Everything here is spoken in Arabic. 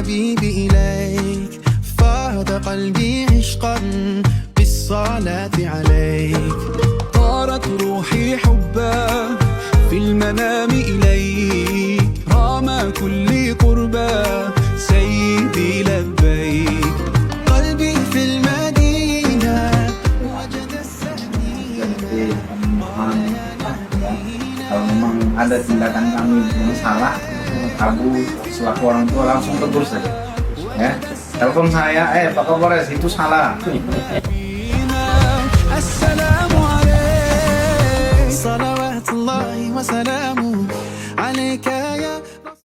حبيبي إليك فاض قلبي عشقا بالصلاة عليك طارت روحي حبا في المنام إليك رام كل قربا سيدي لبيك قلبي في المدينة وجد السكينة. Kalau memang ada tindakan kami yang salah, Abu selaku orang tua langsung tegur saja. Ya, telepon saya, Pak Kapolres itu salah. السلام عليك صلوات الله وسلامه